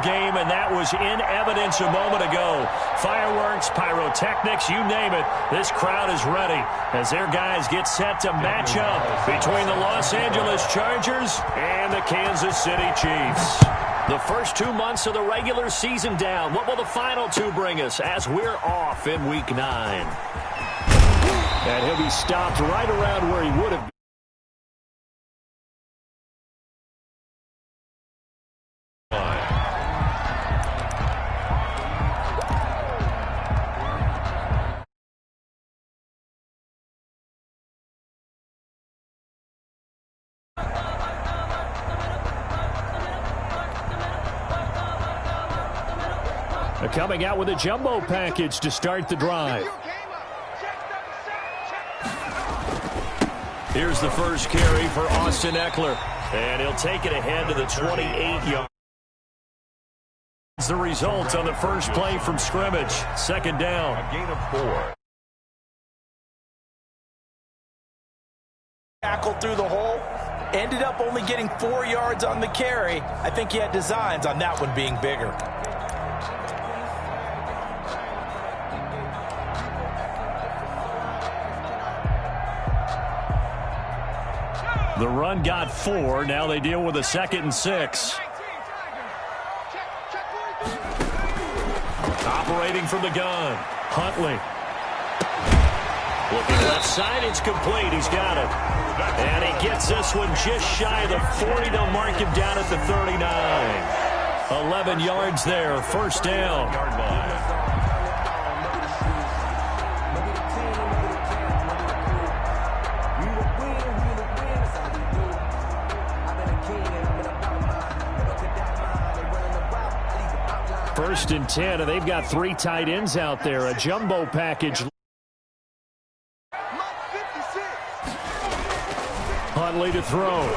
game, and that was in evidence a moment ago. Fireworks, pyrotechnics, you name it. This crowd is ready as their guys get set to match up between the Los Angeles Chargers and the Kansas City Chiefs. The first 2 months of the regular season down. What will the final two bring us as we're off in Week 9? And he'll be stopped right around where he would have been. Coming out with a jumbo package to start the drive. Here's the first carry for Austin Eckler. And he'll take it ahead to the 28-yard. The result on the first play from scrimmage. Second down. A gain of 4. Tackled through the hole. Ended up only getting 4 yards on the carry. I think he had designs on that one being bigger. The run got 4. Now they deal with a 2nd and 6. Operating from the gun. Huntley. Looking left side. It's complete. He's got it. And he gets this one just shy of the 40. They'll mark him down at the 39. 11 yards there. First down. First and 10, and they've got 3 tight ends out there. A jumbo package. Huntley to throw.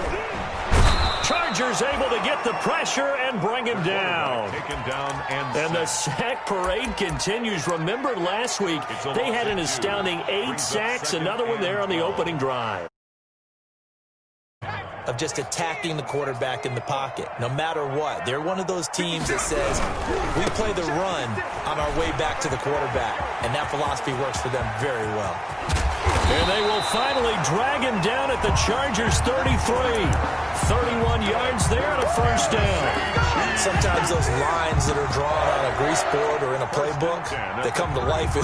Chargers able to get the pressure and bring him down. And the sack parade continues. Remember last week, they had an astounding 8 sacks. Another one there on the opening drive. Of just attacking the quarterback in the pocket, no matter what. They're one of those teams that says, we play the run on our way back to the quarterback, and that philosophy works for them very well. And they will finally drag him down at the Chargers' 33. 31 yards there and a first down. Sometimes those lines that are drawn on a grease board or in a playbook, they come to life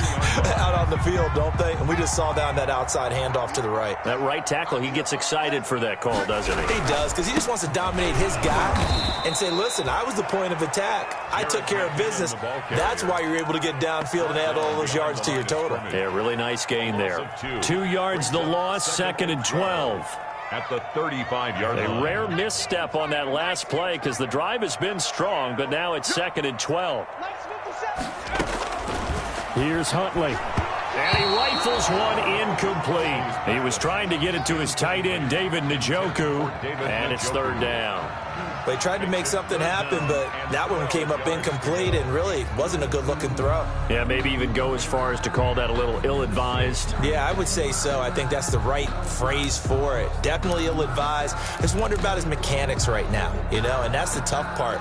out on the field, don't they? And we just saw down that outside handoff to the right. That right tackle, he gets excited for that call, doesn't he? He does, because he just wants to dominate his guy and say, listen, I was the point of attack. I took care of business. That's why you're able to get downfield and add all those yards to your total. Yeah, really nice gain there. 2 yards the loss, 2nd and 12. At the 35-yard line. A rare misstep on that last play because the drive has been strong, but now it's 2nd and 12. Here's Huntley. And he rifles one incomplete. He was trying to get it to his tight end, David Njoku, and it's 3rd down. They tried to make something happen, but that one came up incomplete and really wasn't a good-looking throw. Yeah, maybe even go as far as to call that a little ill-advised. Yeah, I would say so. I think that's the right phrase for it. Definitely ill-advised. I just wonder about his mechanics right now, and that's the tough part.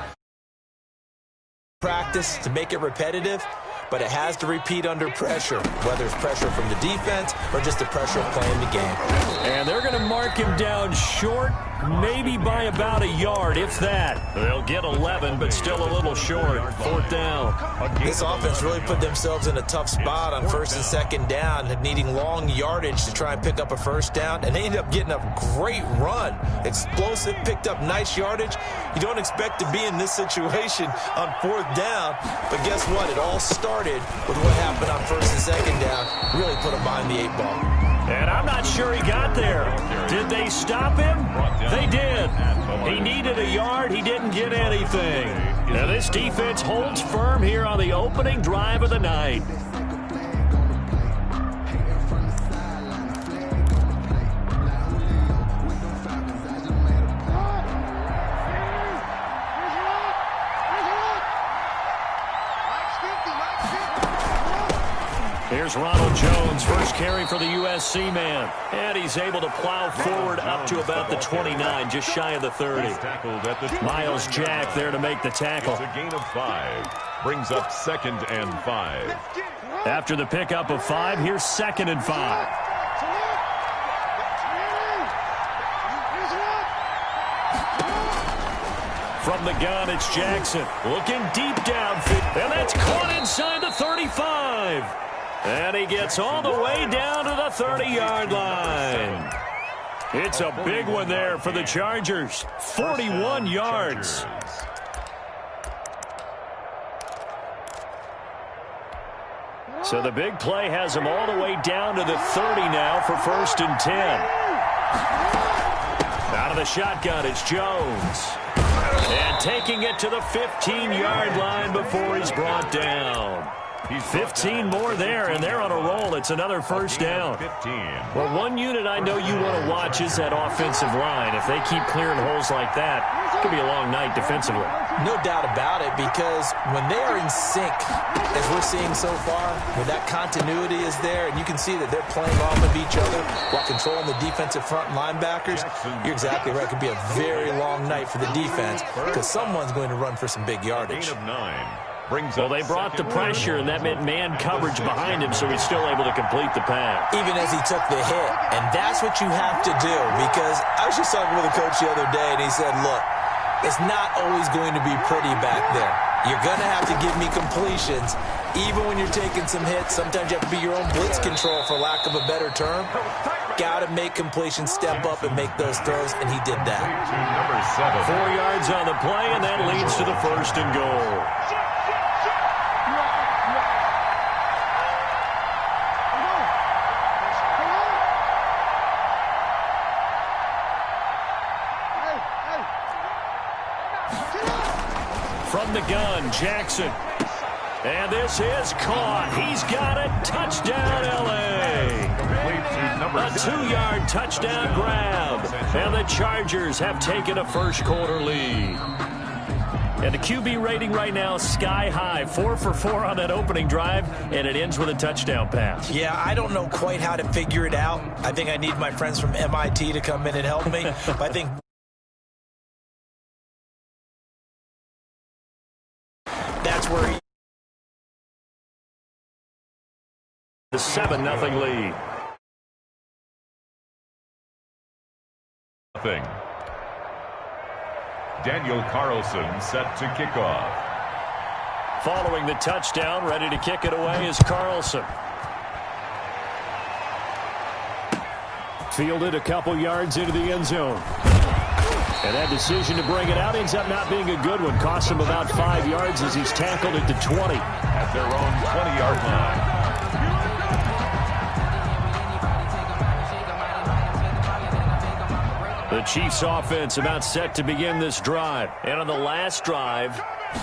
Practice to make it repetitive, but it has to repeat under pressure, whether it's pressure from the defense or just the pressure of playing the game. And they're going to mark him down short, maybe by about a yard, if that. They'll get 11, but still a little short. 4th down. This offense really put themselves in a tough spot on 1st and 2nd down, needing long yardage to try and pick up a first down, and they ended up getting a great run. Explosive, picked up nice yardage. You don't expect to be in this situation on 4th down, but guess what? It all started with what happened on 1st and 2nd down. Really put them behind the 8 ball. And I'm not sure he got there. Did they stop him? They did. He needed a yard. He didn't get anything. Now this defense holds firm here on the opening drive of the night. Here's Ronald Jones, first carry for the USC man. And he's able to plow forward up to about the 29, just shy of the 30. Miles Jack there to make the tackle. It's a gain of 5. Brings up 2nd and 5. After the pickup of 5, here's 2nd and 5. From the gun, it's Jackson. Looking deep downfield. And that's caught inside the 35. And he gets all the way down to the 30-yard line. It's a big one there for the Chargers. 41 yards. So the big play has him all the way down to the 30 now for 1st and 10. Out of the shotgun, it's Jones. And taking it to the 15-yard line before he's brought down. 15 more there, and they're on a roll. It's another 1st down. Well, one unit I know you want to watch is that offensive line. If they keep clearing holes like that, it could be a long night defensively. No doubt about it, because when they are in sync, as we're seeing so far, when that continuity is there, and you can see that they're playing off of each other while controlling the defensive front linebackers, you're exactly right. It could be a very long night for the defense, because someone's going to run for some big yardage. Gain of 9. Well, they brought the pressure, and that meant man coverage behind him, so he's still able to complete the pass. Even as he took the hit. And that's what you have to do, because I was just talking with a coach the other day, and he said, look, it's not always going to be pretty back there. You're going to have to give me completions. Even when you're taking some hits, sometimes you have to be your own blitz control, for lack of a better term. Got to make completions, step up and make those throws, and he did that. 4 yards on the play, and that leads to the 1st and goal. From the gun, Jackson. And this is caught. He's got it. Touchdown, L.A. A 2-yard touchdown grab. And the Chargers have taken a first-quarter lead. And the QB rating right now, sky high. 4 for 4 on that opening drive, and it ends with a touchdown pass. Yeah, I don't know quite how to figure it out. I think I need my friends from MIT to come in and help me. But I think that's where he... The 7-0 lead. Daniel Carlson set to kick off. Following the touchdown, ready to kick it away is Carlson. Fielded a couple yards into the end zone. And that decision to bring it out ends up not being a good one. Costs him about 5 yards as he's tackled at the 20. At their own 20-yard line. The Chiefs offense about set to begin this drive. And on the last drive,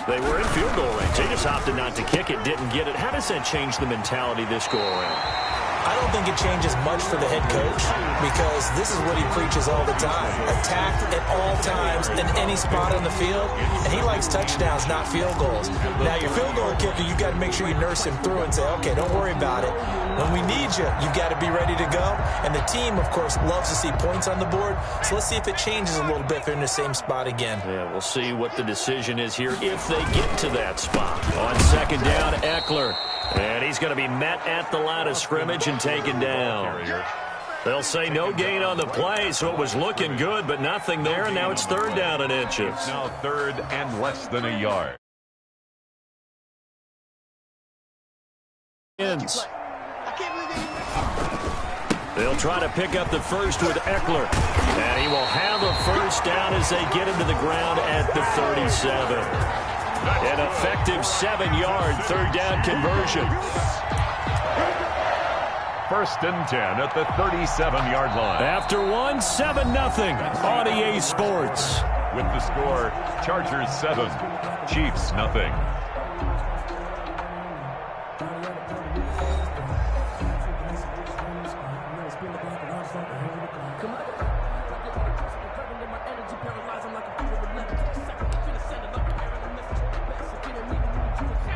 they were in field goal range. They just opted not to kick it, didn't get it. How does that change the mentality this go around? I don't think it changes much for the head coach, because this is what he preaches all the time. Attack at all times in any spot on the field, and he likes touchdowns, not field goals. Now, your field goal kicker, you've got to make sure you nurse him through and say, okay, don't worry about it. When we need you, you've got to be ready to go. And the team, of course, loves to see points on the board, so let's see if it changes a little bit if they're in the same spot again. Yeah, we'll see what the decision is here if they get to that spot. On second down, Eckler. And he's going to be met at the line of scrimmage and taken down. They'll say no gain on the play, so it was looking good, but nothing there, and now it's 3rd down and inches. Now 3rd and less than a yard. They'll try to pick up the first with Eckler. And he will have a 1st down as they get him to the ground at the 37. An effective 7-yard 3rd down conversion. 1st and 10 at the 37-yard line. After one, 7-0 on EA Sports. With the score, Chargers 7, Chiefs 0.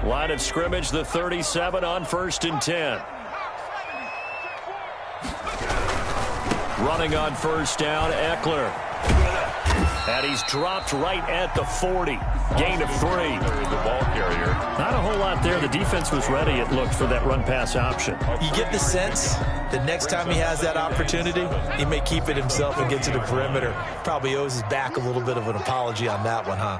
Line of scrimmage, the 37 on 1st and 10. Running on first down, Eckler. And he's dropped right at the 40. Gain of 3. The ball carrier. Not a whole lot there. The defense was ready, it looked, for that run-pass option. You get the sense that next time he has that opportunity, he may keep it himself and get to the perimeter. Probably owes his back a little bit of an apology on that one, huh?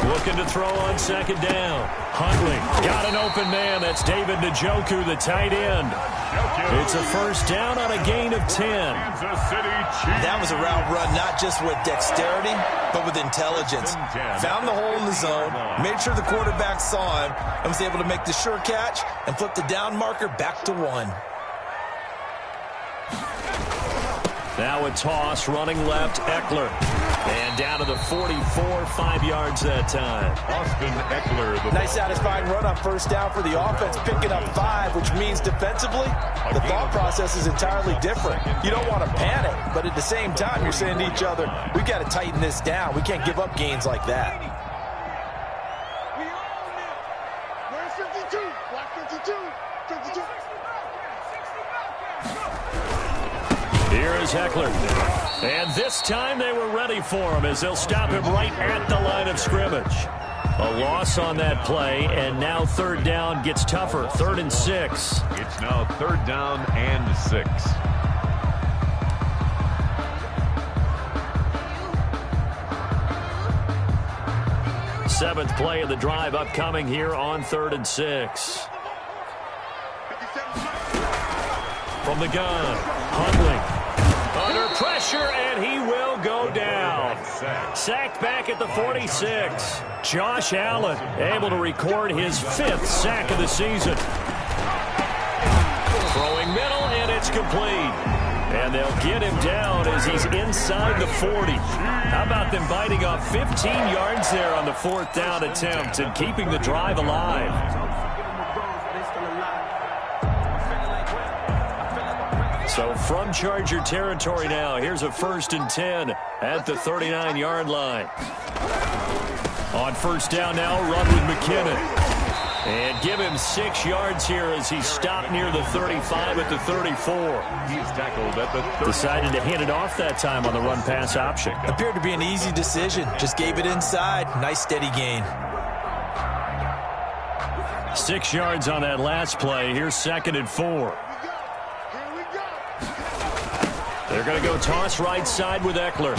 Looking to throw on second down. Huntley got an open man. That's David Njoku, the tight end. It's a first down on a gain of 10. That was a route run not just with dexterity, but with intelligence. Found the hole in the zone, made sure the quarterback saw him, and was able to make the sure catch and flip the down marker back to 1. Now a toss, running left, Eckler. And down to the 44, 5 yards that time. Austin Eckler. Nice satisfying run on first down for the offense, picking up 5, which means defensively, the thought process is entirely different. You don't want to panic, but at the same time, you're saying to each other, we've got to tighten this down. We can't give up gains like that. Where's 52? Block 52. 52. Here is Eckler. And this time they were ready for him as they'll stop him right at the line of scrimmage. A loss on that play, and now third down gets tougher. 3rd and 6. It's now 3rd down and 6. Seventh play of the drive upcoming here on 3rd and 6. From the gun, Huntley. Under pressure, and he will go down. Sacked back at the 46. Josh Allen able to record his 5th sack of the season. Throwing middle, and it's complete. And they'll get him down as he's inside the 40. How about them biting off 15 yards there on the 4th down attempt and keeping the drive alive? So from Charger territory now, here's a 1st and 10 at the 39-yard line. On first down now, run with McKinnon. And give him 6 yards here as he's stopped near the 35 at the 34. He's tackled at the 30. Decided to hand it off that time on the run-pass option. Appeared to be an easy decision. Just gave it inside. Nice steady gain. 6 yards on that last play. Here's 2nd and 4. They're going to go toss right side with Eckler.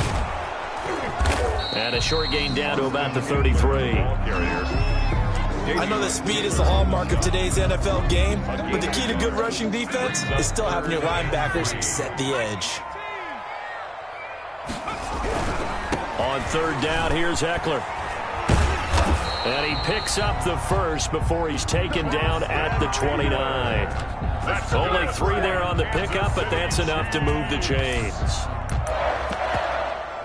And a short gain down to about the 33. I know that speed is the hallmark of today's NFL game, but the key to good rushing defense is still having your linebackers set the edge. On 3rd down, here's Eckler. And he picks up the first before he's taken down at the 29. Only 3 there on the pickup, but that's enough to move the chains.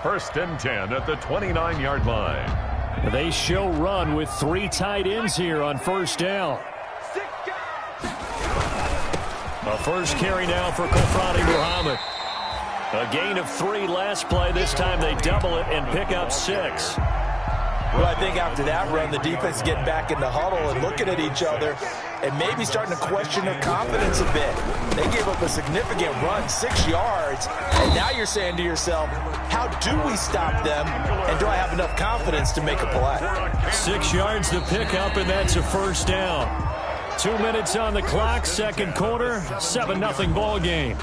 1st and 10 at the 29-yard line. They show run with 3 tight ends here on first down. A first carry now for Kofradi Muhammad. A gain of 3 last play. This time they double it and pick up 6. Well, I think after that run, the defense get back in the huddle and looking at each other and maybe starting to question their confidence a bit. They gave up a significant run, 6 yards, and now you're saying to yourself, how do we stop them, and do I have enough confidence to make a play? 6 yards to pick up, and that's a first down. 2 minutes on the clock, 2nd quarter, 7-0 ball game.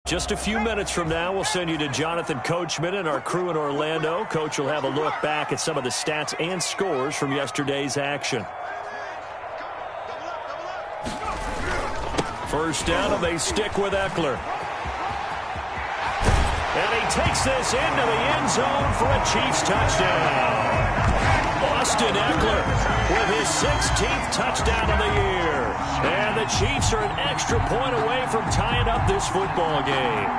Just a few minutes from now, we'll send you to Jonathan Coachman and our crew in Orlando. Coach will have a look back at some of the stats and scores from yesterday's action. First down, and they stick with Eckler. And he takes this into the end zone for a Chiefs touchdown. Austin Eckler with his 16th touchdown of the year. And the Chiefs are an extra point away from tying up this football game.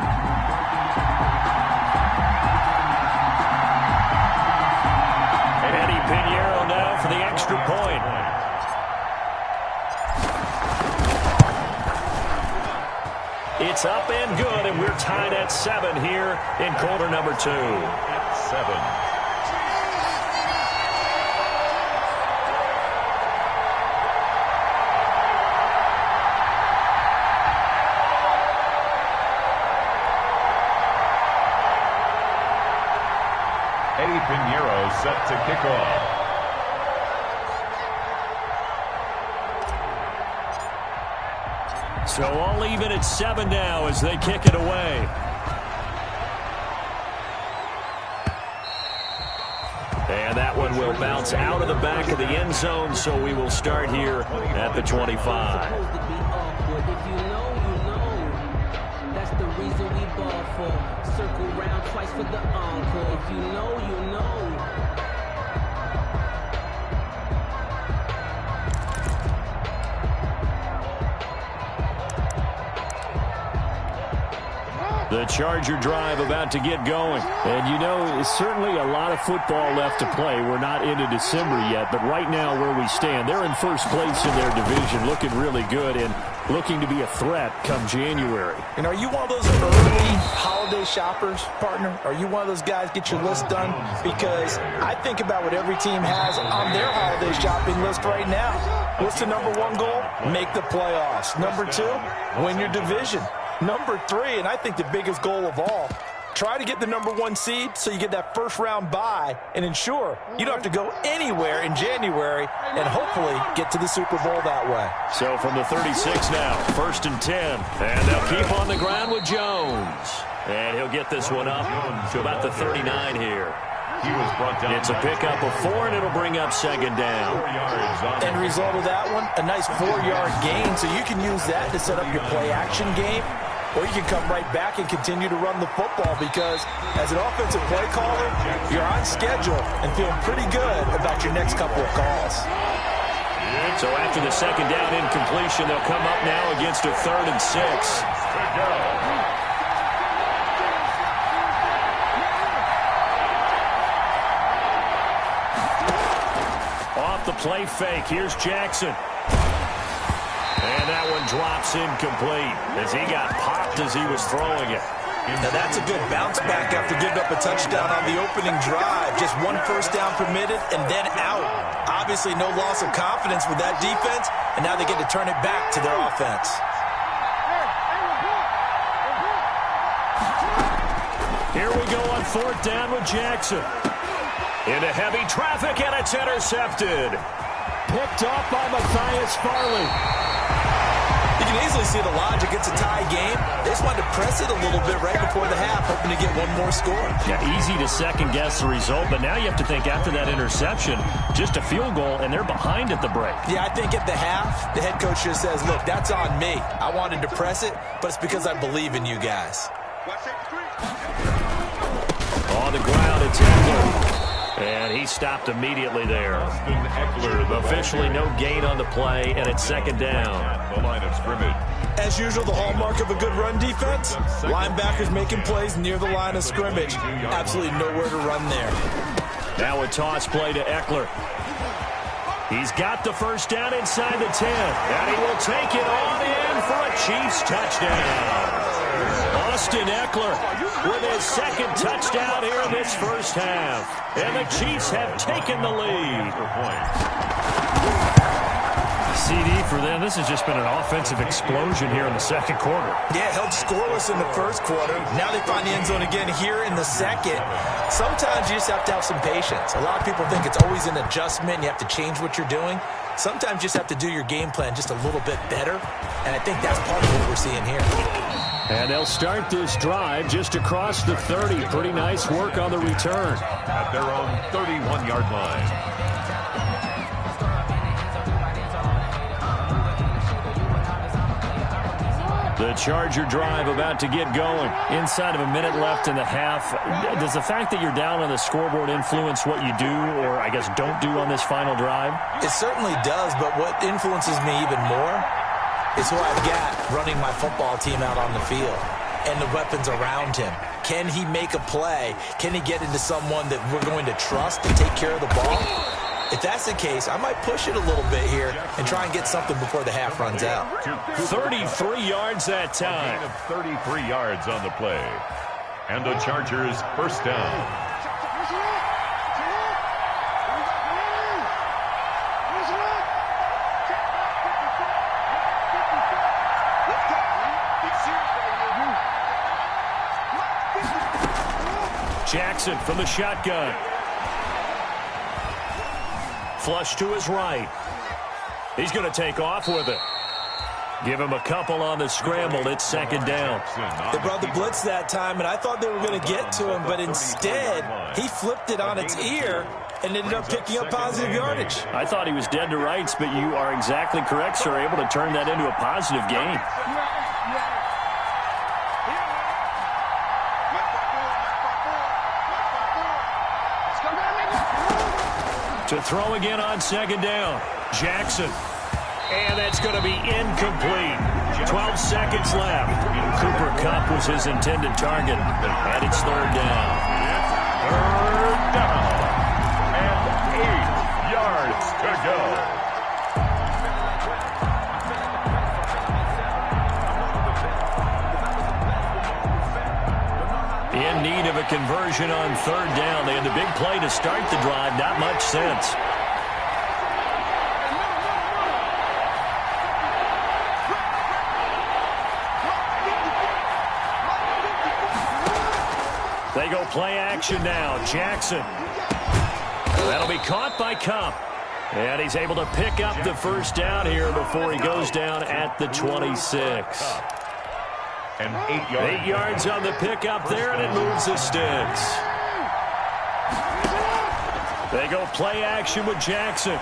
Eddie Pinheiro now for the extra point. It's up and good, and we're tied at 7 here in quarter number 2. At 7. Eddie Pinheiro set to kick off. So all even at 7 now as they kick it away. And that one will bounce out of the back of the end zone, so we will start here at the 25. That's the reason we ball for. Circle round twice for the encore. If you know, you know. The Charger drive about to get going. And you know, there's certainly a lot of football left to play. We're not into December yet, but right now where we stand, they're in first place in their division, looking really good and looking to be a threat come January. And are you one of those early holiday shoppers, partner? Are you one of those guys get your list done? Because I think about what every team has on their holiday shopping list right now. What's the number 1 goal? Make the playoffs. Number 2, win your division. Number 3, and I think the biggest goal of all, try to get the number 1 seed so you get that first round bye and ensure you don't have to go anywhere in January and hopefully get to the Super Bowl that way. So from the 36 now, 1st and 10. And they'll keep on the ground with Jones. And he'll get this one up to about the 39 here. He was brought down. It's a pickup of 4, and it'll bring up 2nd down. 4 yards on End result of that one, a nice 4-yard gain, so you can use that to set up your play-action game. Or you can come right back and continue to run the football because as an offensive play caller, you're on schedule and feeling pretty good about your next couple of calls. So after the 2nd down incompletion, they'll come up now against a 3rd and 6. Off the play fake, here's Jackson. And that one drops incomplete as he got popped as he was throwing it. Now that's a good bounce back after giving up a touchdown on the opening drive. Just 1 first down permitted and then out. Obviously no loss of confidence with that defense, and now they get to turn it back to their offense. Here we go on 4th down with Jackson. Into heavy traffic, and it's intercepted. Picked off by Matthias Farley. You can easily see the logic. It's a tie game. They just wanted to press it a little bit right before the half, hoping to get one more score. Yeah, easy to second-guess the result, but now you have to think after that interception, just a field goal, and they're behind at the break. Yeah, I think at the half, the head coach just says, look, that's on me. I wanted to press it, but it's because I believe in you guys. On the ground, it's Eckler. And he stopped immediately there. Officially no gain on the play, and it's 2nd down. The line of scrimmage. As usual, the hallmark of a good run defense, linebackers making plays near the line of scrimmage. Absolutely nowhere to run there. Now a toss play to Eckler. He's got the first down inside the 10, and he will take it on in for a Chiefs touchdown. Austin Eckler with his 2nd touchdown here in this first half. And the Chiefs have taken the lead. CD for them. This has just been an offensive explosion here in the 2nd quarter. Yeah, held scoreless in the 1st quarter. Now they find the end zone again here in the 2nd. Sometimes you just have to have some patience. A lot of people think it's always an adjustment. You have to change what you're doing. Sometimes you just have to do your game plan just a little bit better. And I think that's part of what we're seeing here. And they'll start this drive just across the 30. Pretty nice work on the return. At their own 31-yard line. The Charger drive about to get going. Inside of a minute left in the half. Does the fact that you're down on the scoreboard influence what you do or, I guess, don't do on this final drive? It certainly does, but what influences me even more is who I've got running my football team out on the field and the weapons around him. Can he make a play? Can he get into someone that we're going to trust to take care of the ball? If that's the case, I might push it a little bit here and try and get something before the half runs out. 33 yards that time. A gain of 33 yards on the play. And the Chargers first down. Jackson from the shotgun. Flush to his right. He's going to take off with it. Give him a couple on the scramble. It's second down. They brought the blitz that time, and I thought they were going to get to him, but instead, he flipped it on its ear and ended up picking up positive yardage. I thought he was dead to rights, but you are exactly correct, sir. Able to turn that into a positive gain. To throw again on second down. Jackson. And that's going to be incomplete. 12 seconds left. Cooper Kupp was his intended target. And it's third down. Third down. And 8 yards to go. In need of a conversion on third down. They had the big play to start the drive. Not much sense. They go play action now. Jackson. That'll be caught by Kupp. And he's able to pick up the first down here before he goes down at the 26. And 8 yards. 8 yards on the pickup there, and it moves the sticks. They go play action with Jackson.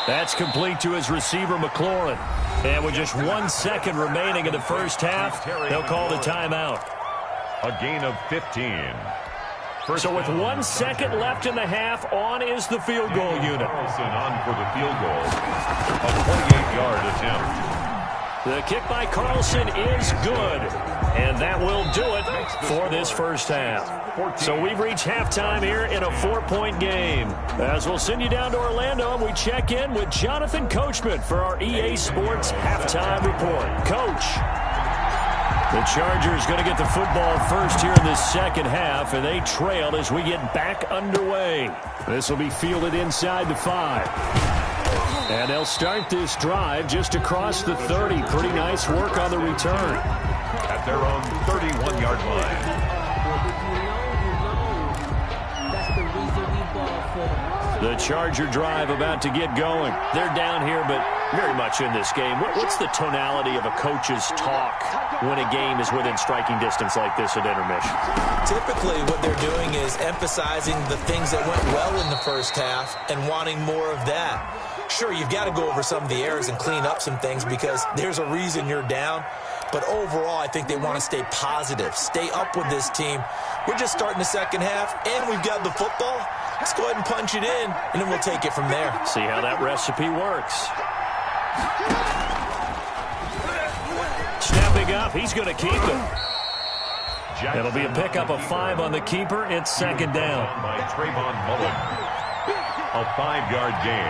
That's complete to his receiver, McLaurin. And with just 1 second remaining in the first half, they'll call the timeout. A gain of 15. So with 1 second left in the half, on is the field goal unit. Carlson on for the field goal. A 28-yard attempt. The kick by Carlson is good. And that will do it for this first half. So we've reached halftime here in a 4-point game. As we'll send you down to Orlando, and we check in with Jonathan Coachman for our EA Sports Halftime Report. Coach. The Chargers going to get the football first here in this second half, and they trail as we get back underway. This will be fielded inside the 5. And they'll start this drive just across the 30. Pretty nice work on the return. At their own 31-yard line. That's the reason we ball for. The Charger drive about to get going. They're down here, but very much in this game. What's the tonality of a coach's talk when a game is within striking distance like this at intermission? Typically, what they're doing is emphasizing the things that went well in the first half and wanting more of that. Sure, you've got to go over some of the errors and clean up some things because there's a reason you're down. But overall, I think they want to stay positive, stay up with this team. We're just starting the second half, and we've got the football. Let's go ahead and punch it in, and then we'll take it from there. See how that recipe works. Stepping up, he's going to keep it. It'll be a pickup of 5 on the keeper. It's second down. By Trayvon Mullen. A 5-yard gain.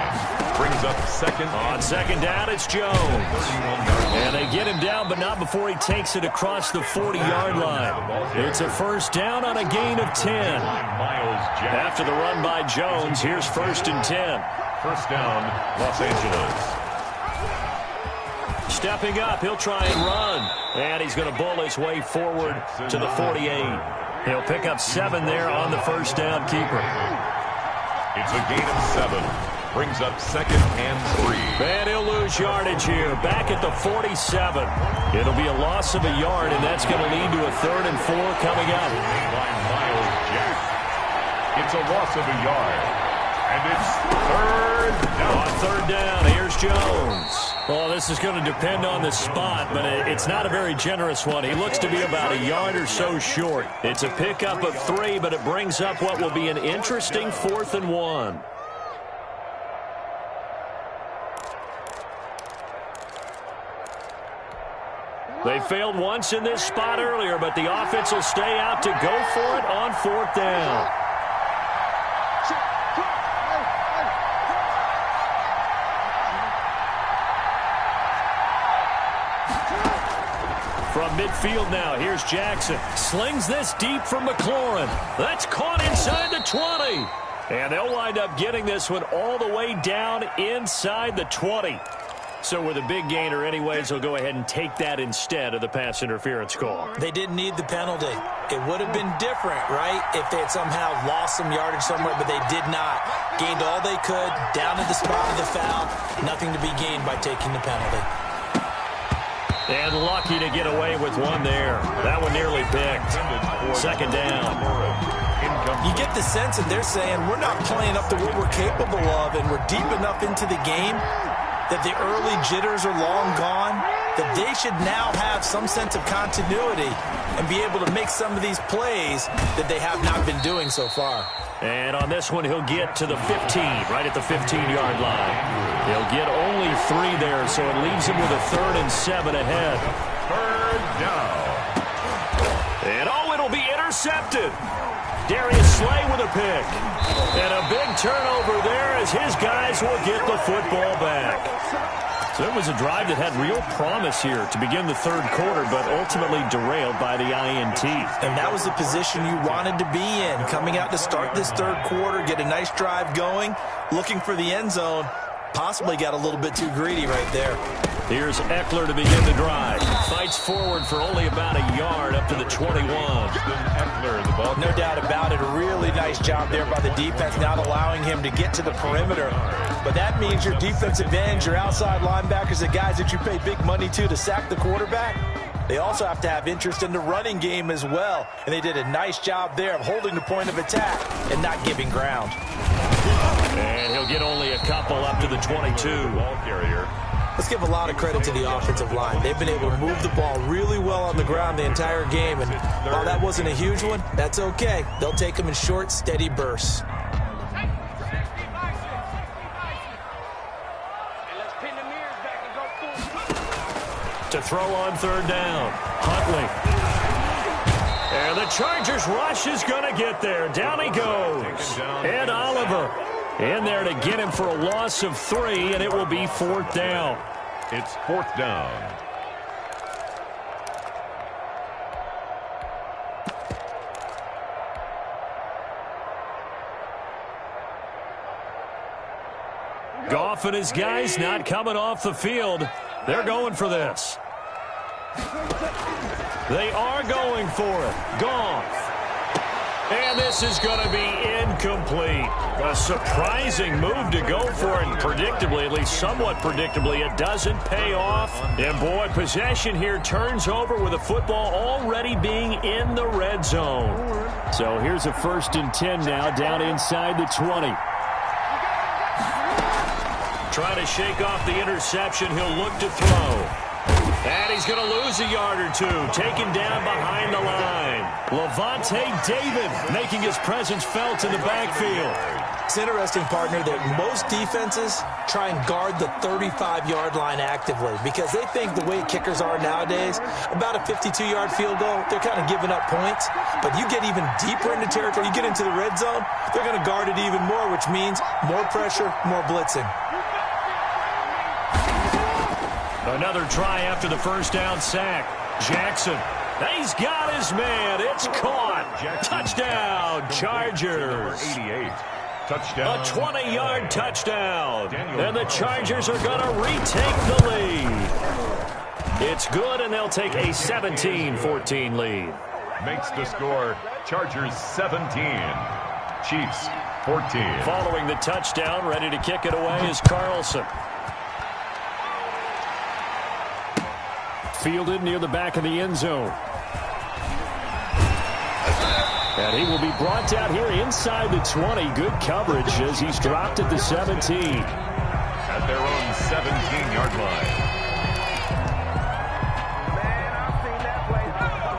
Brings up second. On second down, it's Jones. And they get him down, but not before he takes it across the 40-yard line. It's a first down on a gain of 10. After the run by Jones, here's first and 10. First down, Los Angeles. Stepping up, he'll try and run. And he's going to bull his way forward to the 48. He'll pick up 7 there on the first down keeper. It's a gain of 7. Brings up second and 3. And he'll lose yardage here. Back at the 47. It'll be a loss of a yard, and that's going to lead to a 3rd and 4 coming up. By Miles Jack. It's a loss of a yard. And it's third down. On third down, here's Jones. Well, this is going to depend on the spot, but it's not a very generous one. He looks to be about a yard or so short. It's a pickup of 3, but it brings up what will be an interesting 4th and 1. They failed once in this spot earlier, but the offense will stay out to go for it on 4th down. midfield now. Here's Jackson. Slings this deep for McLaurin. That's caught inside the 20. And they'll wind up getting this one all the way down inside the 20. So with a big gainer anyways, they'll go ahead and take that instead of the pass interference call. They didn't need the penalty. It would have been different, right, if they had somehow lost some yardage somewhere, but they did not. Gained all they could, down at the spot of the foul. Nothing to be gained by taking the penalty. And lucky to get away with one there. That one nearly picked. Second down. You get the sense that they're saying we're not playing up to what we're capable of, and we're deep enough into the game that the early jitters are long gone, that they should now have some sense of continuity and be able to make some of these plays that they have not been doing so far. And on this one, he'll get to the 15, right at the 15-yard line. He'll get only 3 there, so it leaves him with a 3rd and 7 ahead. Third down. And it'll be intercepted. Darius Slay with a pick. And a big turnover there as his guys will get the football back. So it was a drive that had real promise here to begin the third quarter, but ultimately derailed by the INT. And that was the position you wanted to be in, coming out to start this third quarter, get a nice drive going, looking for the end zone. Possibly got a little bit too greedy right there. Here's Eckler to begin the drive. Fights forward for only about a yard up to the 21. Eckler, the ball. No doubt about it. A really nice job there by the defense, not allowing him to get to the perimeter. But that means your defensive ends, your outside linebackers, the guys that you pay big money to sack the quarterback, they also have to have interest in the running game as well. And they did a nice job there of holding the point of attack and not giving ground. And he'll get only a couple up to the 22. Ball carrier. Let's give a lot of credit to the offensive line. They've been able to move the ball really well on the ground the entire game. And while that wasn't a huge one, that's okay. They'll take them in short, steady bursts. To throw on third down. Huntley. And the Chargers rush is going to get there. Down he goes. Ed Oliver in there to get him for a loss of 3, and it will be 4th down. It's 4th down. Goff and his guys not coming off the field. They're going for this. They are going for it. Goff. And this is going to be incomplete. A surprising move to go for it. Predictably, at least somewhat predictably, it doesn't pay off. And boy, possession here turns over with the football already being in the red zone. So here's a 1st and 10 now down inside the 20. Trying to shake off the interception. He'll look to throw. And he's going to lose a yard or two. Taken down behind the line. Levante David making his presence felt in the backfield. It's interesting, partner, that most defenses try and guard the 35-yard line actively because they think the way kickers are nowadays, about a 52-yard field goal, they're kind of giving up points. But you get even deeper into territory, you get into the red zone, they're going to guard it even more, which means more pressure, more blitzing. Another try after the first down sack. Jackson. He's got his man. It's caught. Touchdown, Chargers. 88. Touchdown. A 20-yard touchdown. And the Chargers are going to retake the lead. It's good, and they'll take a 17-14 lead. Makes the score Chargers 17. Chiefs 14. Following the touchdown, ready to kick it away is Carlson. Fielded near the back of the end zone. And he will be brought down here inside the 20. Good coverage as he's dropped at the 17. At their own 17-yard line.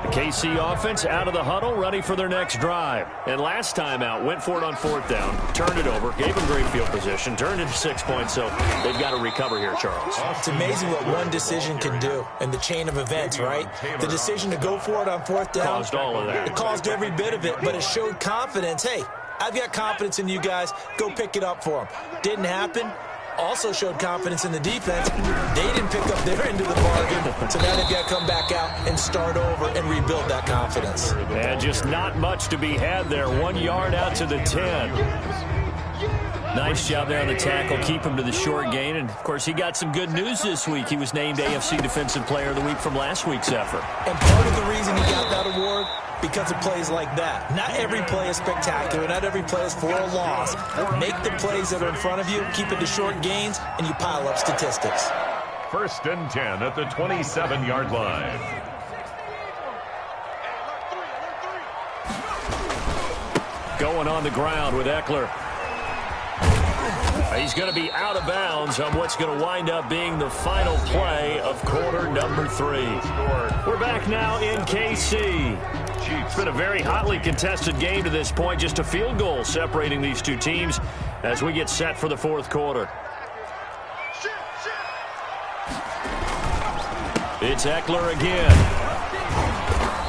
The KC offense out of the huddle, ready for their next drive. And last time out, went for it on 4th down, turned it over, gave them great field position, turned it 6 points, so they've got to recover here, Charles. It's amazing what one decision can do in the chain of events, right? The decision to go for it on 4th down. Caused all of that. It caused every bit of it, but it showed confidence. Hey, I've got confidence in you guys. Go pick it up for them. Didn't happen. also showed confidence in the defense. They didn't pick up their end of the bargain, so now they've got to come back out and start over and rebuild that confidence. And just not much to be had there. 1 yard out to the 10. Nice job there on the tackle. Keep him to the short gain. And, of course, he got some good news this week. He was named AFC Defensive Player of the Week from last week's effort. And part of the reason he got that award, because of plays like that. Not every play is spectacular. Not every play is for a loss. Make the plays that are in front of you, keep it to short gains, and you pile up statistics. 1st and 10 at the 27-yard line. Going on the ground with Eckler. He's going to be out of bounds on what's going to wind up being the final play of quarter number 3. We're back now in KC. It's been a very hotly contested game to this point. Just a field goal separating these two teams as we get set for the 4th quarter. It's Eckler again.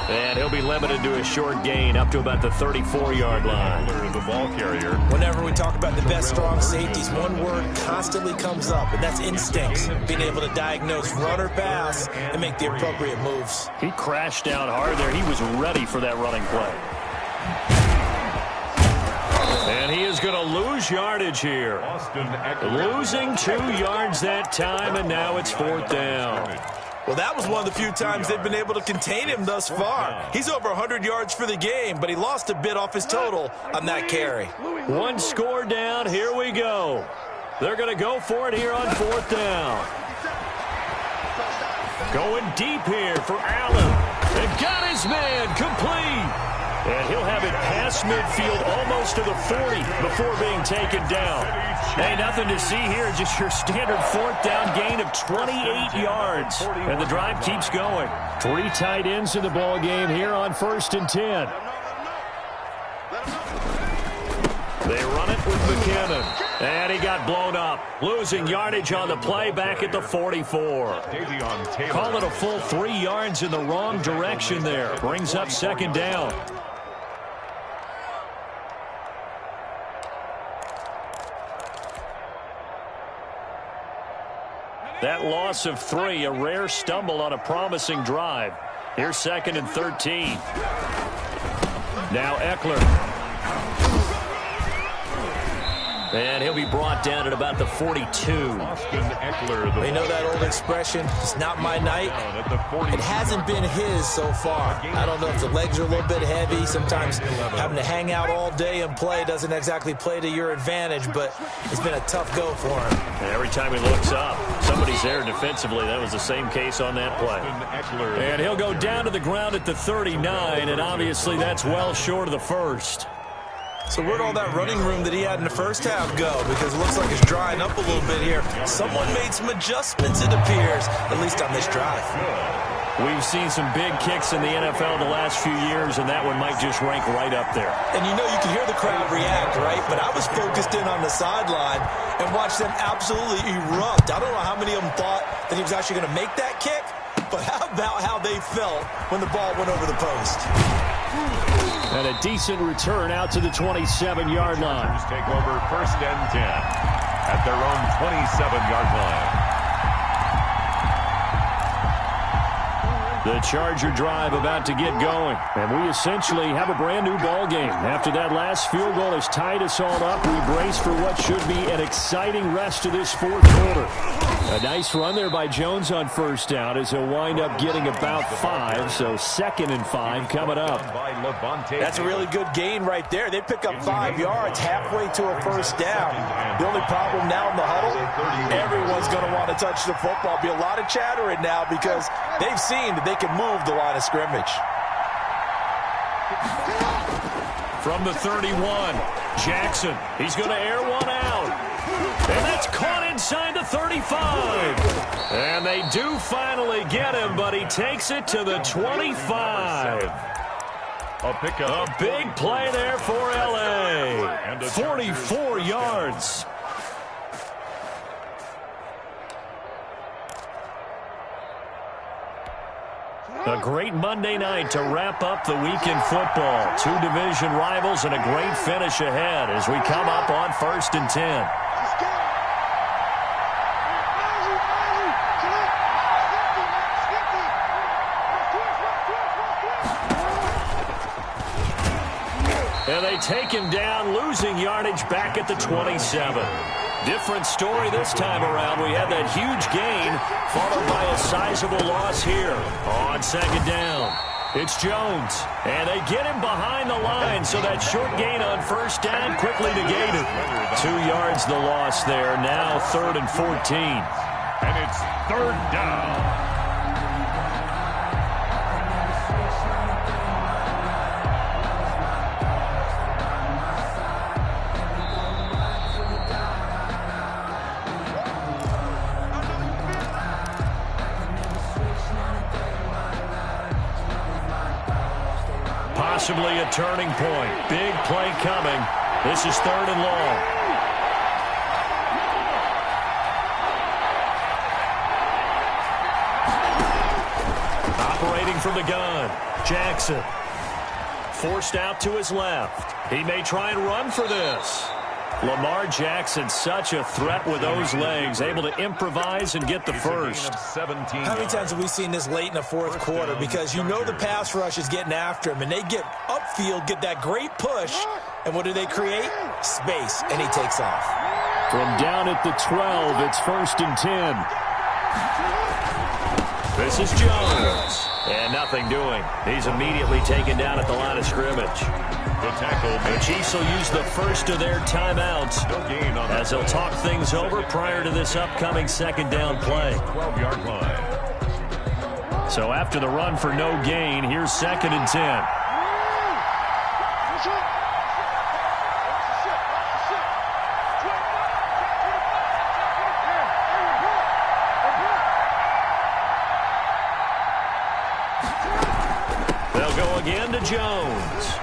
And he'll be limited to a short gain up to about the 34-yard line. The ball carrier. Whenever we talk about the best strong safeties, one word constantly comes up, and that's instincts. Being able to diagnose run or pass and make the appropriate moves. He crashed down hard there. He was ready for that running play. And he is going to lose yardage here. Losing 2 yards that time, and now it's 4th down. Well, that was one of the few times they've been able to contain him thus far. He's over 100 yards for the game, but he lost a bit off his total on that carry. 1 score down. Here we go. They're going to go for it here on 4th down. Going deep here for Allen. They've got his man complete. And he'll have it past midfield almost to the 40 before being taken down. Hey, nothing to see here. Just your standard 4th down gain of 28 yards. And the drive keeps going. 3 tight ends in the ball game here on 1st and 10. They run it with McKinnon. And he got blown up. Losing yardage on the play back at the 44. Call it a full 3 yards in the wrong direction there. Brings up 2nd down. That loss of 3, a rare stumble on a promising drive. Here's 2nd and 13. Now Eckler. And he'll be brought down at about the 42. We know that old expression, it's not my night. It hasn't been his so far. I don't know if the legs are a little bit heavy. Sometimes having to hang out all day and play doesn't exactly play to your advantage, but it's been a tough go for him. And every time he looks up, somebody's there defensively. That was the same case on that play. And he'll go down to the ground at the 39, and obviously that's well short of the 1st. So where'd all that running room that he had in the first half go? Because it looks like it's drying up a little bit here. Someone made some adjustments, it appears, at least on this drive. We've seen some big kicks in the NFL the last few years, and that one might just rank right up there. And you know, you can hear the crowd react, right? But I was focused in on the sideline and watched them absolutely erupt. I don't know how many of them thought that he was actually going to make that kick, but how about how they felt when the ball went over the post? And a decent return out to the 27-yard line. Take over 1st and 10 at their own 27-yard line. The Charger drive about to get going. And we essentially have a brand new ball game. After that last field goal has tied us all up, we brace for what should be an exciting rest of this 4th quarter. A nice run there by Jones on 1st down as he'll wind up getting about 5. So 2nd and 5 coming up. That's a really good gain right there. They pick up 5 yards halfway to a 1st down. The only problem now in the huddle, everyone's going to want to touch the football. Be a lot of chattering now because they've seen that they can move the line of scrimmage. From the 31, Jackson. He's going to air one out. And that's caught inside the 35. And they do finally get him, but he takes it to the 25. A big play there for L.A. 44 yards. A great Monday night to wrap up the week in football. 2 division rivals and a great finish ahead as we come up on 1st and 10. take him down, losing yardage back at the 27. Different story this time around. We had that huge gain, followed by a sizable loss here on second down. It's Jones, and they get him behind the line, so that short gain on first down quickly negated. 2 yards the loss there, now 3rd and 14. And it's 3rd down. Possibly a turning point. Big play coming. This is 3rd and long. Operating from the gun. Jackson. Forced out to his left. He may try and run for this. Lamar Jackson, such a threat with those legs, able to improvise and get the first. How many times have we seen this late in the 4th quarter? Because you know the pass rush is getting after him, and they get upfield, get that great push, and what do they create? Space, and he takes off. From down at the 12, it's 1st and 10. This is Jones. And nothing doing. He's immediately taken down at the line of scrimmage. The tackle. The Chiefs will use the first of their timeouts as they'll talk things over prior to this upcoming second down play. 12-yard line. So after the run for no gain, here's 2nd and 10. They'll go again to Jones.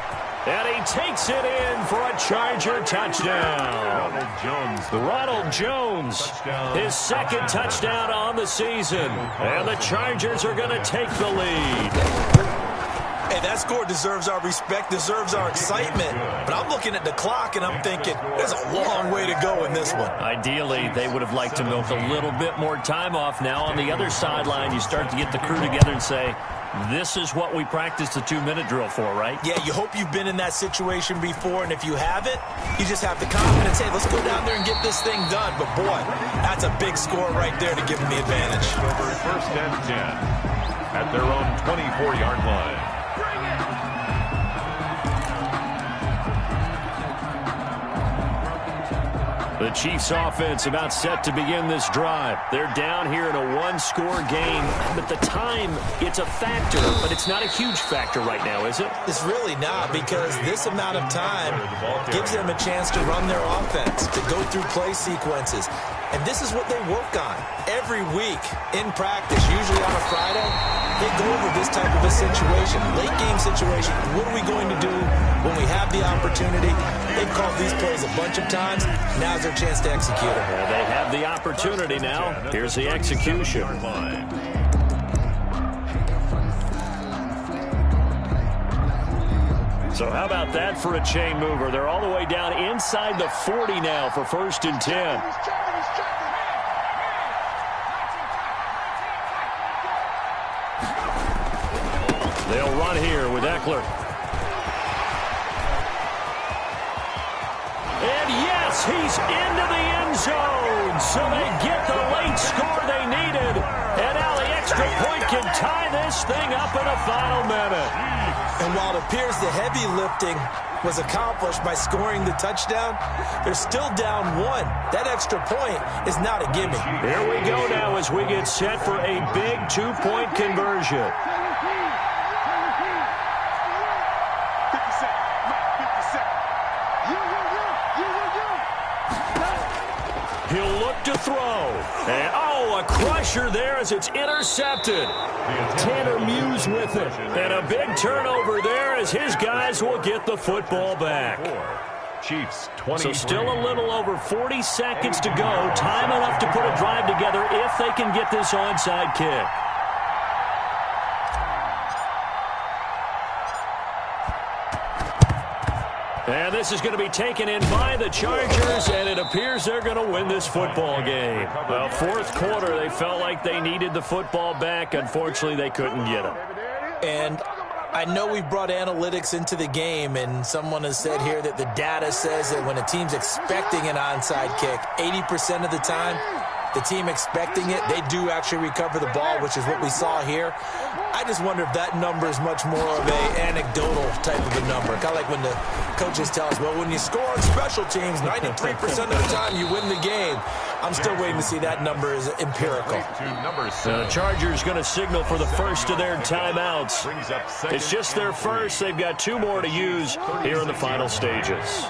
And he takes it in for a Charger touchdown. Ronald Jones, his 2nd touchdown on the season. And the Chargers are going to take the lead. Hey, that score deserves our respect, deserves our excitement. But I'm looking at the clock, and I'm thinking there's a long way to go in this one. Ideally, they would have liked to milk a little bit more time off. Now on the other sideline, you start to get the crew together and say, this is what we practiced the 2-minute drill for, right? Yeah, you hope you've been in that situation before, and if you haven't, you just have the confidence, hey, let's go down there and get this thing done. But, boy, that's a big score right there to give them the advantage. Over 1st and 10 at their own 24-yard line. The Chiefs offense about set to begin this drive. They're down here in a 1-score game, but the time, it's a factor, but it's not a huge factor right now, is it? It's really not, because this amount of time gives them a chance to run their offense, to go through play sequences. And this is what they work on every week in practice, usually on a Friday. They go over this type of a situation, late game situation. What are we going to do when we have the opportunity? They've called these plays a bunch of times. Now's their chance to execute it. Well, they have the opportunity now. Here's the execution. So how about that for a chain mover? They're all the way down inside the 40 now for 1st and 10. They'll run here with Eckler. And yes, he's into the end zone. So they get the late score they needed. And now the extra point can tie this thing up in the final minute. And while it appears the heavy lifting was accomplished by scoring the touchdown, they're still down 1. That extra point is not a gimme. Here we go now as we get set for a big 2-point conversion. He'll look to throw. And, oh, a crusher there as it's intercepted. Tanner Muse with it. And a big turnover there as his guys will get the football back. Chiefs 20. So still a little over 40 seconds to go. Time enough to put a drive together if they can get this onside kick. And this is going to be taken in by the Chargers, and it appears they're going to win this football game. Well, 4th quarter, they felt like they needed the football back. Unfortunately, they couldn't get it. And I know we've brought analytics into the game, and someone has said here that the data says that when a team's expecting an onside kick, 80% of the time, the team expecting it, they do actually recover the ball, which is what we saw here. I just wonder if that number is much more of an anecdotal type of a number. Kind of like when the coaches tell us, well, when you score on special teams, 93% of the time you win the game. I'm still waiting to see that number is empirical. The Chargers going to signal for the first of their timeouts. It's just their first. They've got 2 more to use here in the final stages.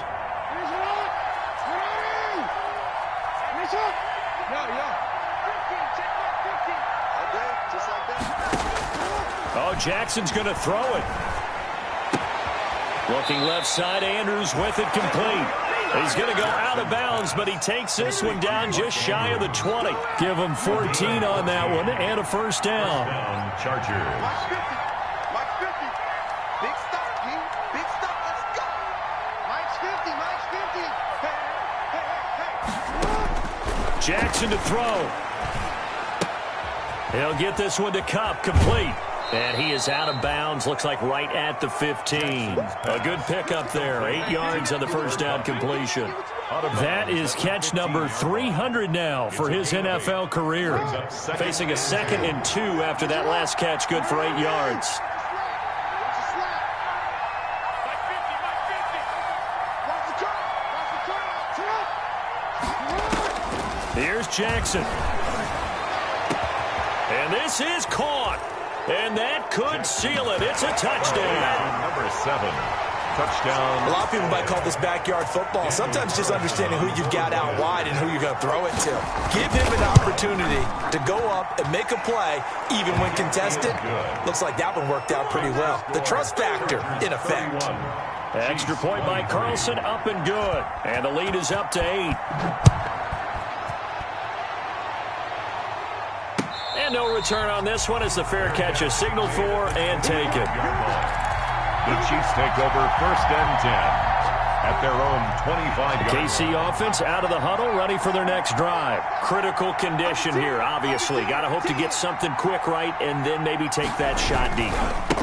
Oh, Jackson's going to throw it. Looking left side, Andrews with it complete. He's going to go out of bounds, but he takes this one down just shy of the 20. Give him 14 on that one and a first down. Chargers. Mike's 50. Big stop, G. Big stop. Let's go. Mike's 50. Mike's 50. Hey. Jackson to throw. He'll get this one to Kupp, complete. And he is out of bounds, looks like right at the 15. A good pickup there, 8 yards on the first down completion. That is catch number 300 now for his NFL career. Facing a 2nd and 2 after that last catch, good for 8 yards. Here's Jackson. And this is caught. And that could seal it. It's a touchdown. Number 7. Touchdown. A lot of people might call this backyard football. Sometimes just understanding who you've got out wide and who you're going to throw it to. Give him an opportunity to go up and make a play, even when contested. Looks like that one worked out pretty well. The trust factor, in effect. Extra point by Carlson, up and good. And the lead is up to 8. And no return on this one as the fair catch is signaled for and taken. The Chiefs take over 1st and 10 at their own 25-yard line. KC offense out of the huddle, ready for their next drive. Critical condition here, obviously. Got to hope to get something quick right and then maybe take that shot deep.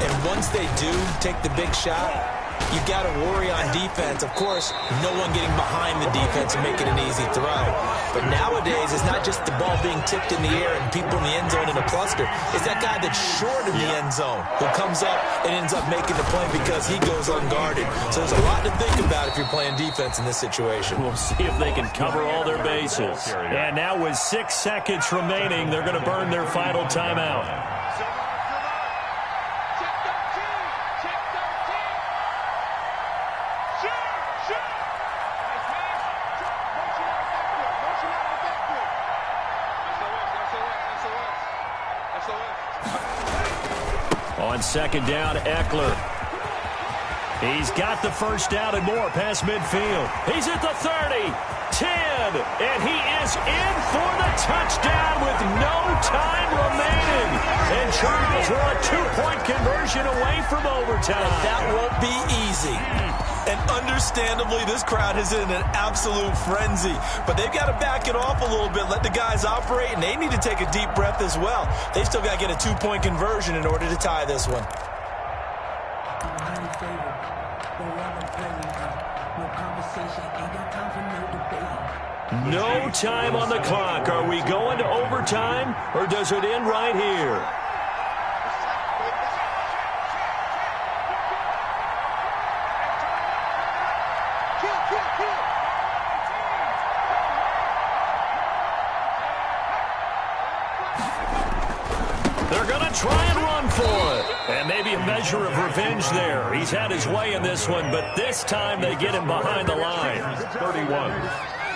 And once they do take the big shot, you got to worry on defense. Of course, no one getting behind the defense and making an easy throw. But nowadays, it's not just the ball being tipped in the air and people in the end zone in a cluster. It's that guy that's short in the end zone who comes up and ends up making the play because he goes unguarded. So there's a lot to think about if you're playing defense in this situation. We'll see if they can cover all their bases. And now with 6 seconds remaining, they're going to burn their final timeout. On 2nd down, Eckler. He's got the first down and more past midfield. He's at the 30, 10, and he is in for the touchdown with no time remaining. And Chargers were a 2-point conversion away from overtime. That won't be easy. And understandably, this crowd is in an absolute frenzy. But they've got to back it off a little bit, let the guys operate, and they need to take a deep breath as well. They've still got to get a 2-point conversion in order to tie this one. No time on the clock. Are we going to overtime, or does it end right here? They're going to try and run for it. And maybe a measure of revenge there. He's had his way in this one, but this time they get him behind the line. 31,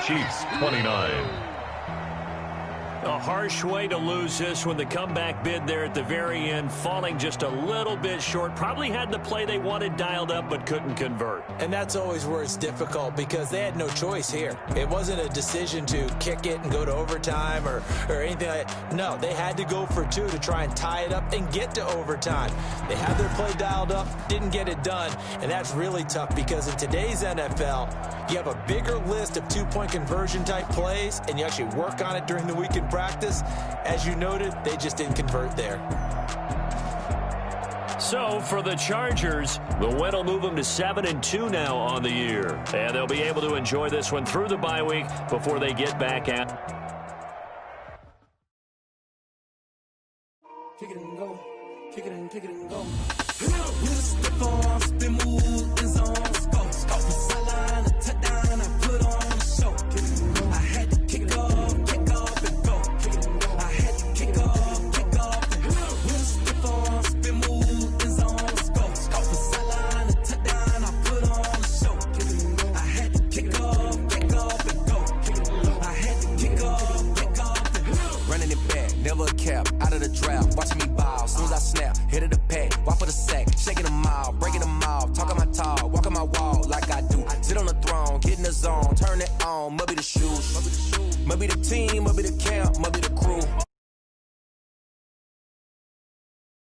Chiefs 29. A harsh way to lose this when the comeback bid there at the very end, falling just a little bit short. Probably had the play they wanted dialed up but couldn't convert. And that's always where it's difficult because they had no choice here. It wasn't a decision to kick it and go to overtime or anything like that. No, they had to go for 2 to try and tie it up and get to overtime. They had their play dialed up, didn't get it done, and that's really tough because in today's NFL, you have a bigger list of 2-point conversion type plays and you actually work on it during the week in practice. As you noted, they just didn't convert there. So for the Chargers, the win will move them to 7-2 now on the year. And they'll be able to enjoy this one through the bye week before they get back at. Kick it and go. Kick it and go. Step on, spin move, in zone, go. Sideline, a touchdown, I put on a show. I had to kick off and go. I had to kick off and go. Step on, spin move, in zone, go. Sideline, a touchdown, I put on a show. I had to kick off and go. I had to kick off and go. Running it back, never a cap, out of the draft, watching me ball. Soon as I snap, hit of the pack, walk for the sack, shaking them out, breaking them off, talking my talk, walking my wall like I do. Sit on the throne, get in the zone, turn it on, must be the shoes, must be the team, must be the camp, must be the crew.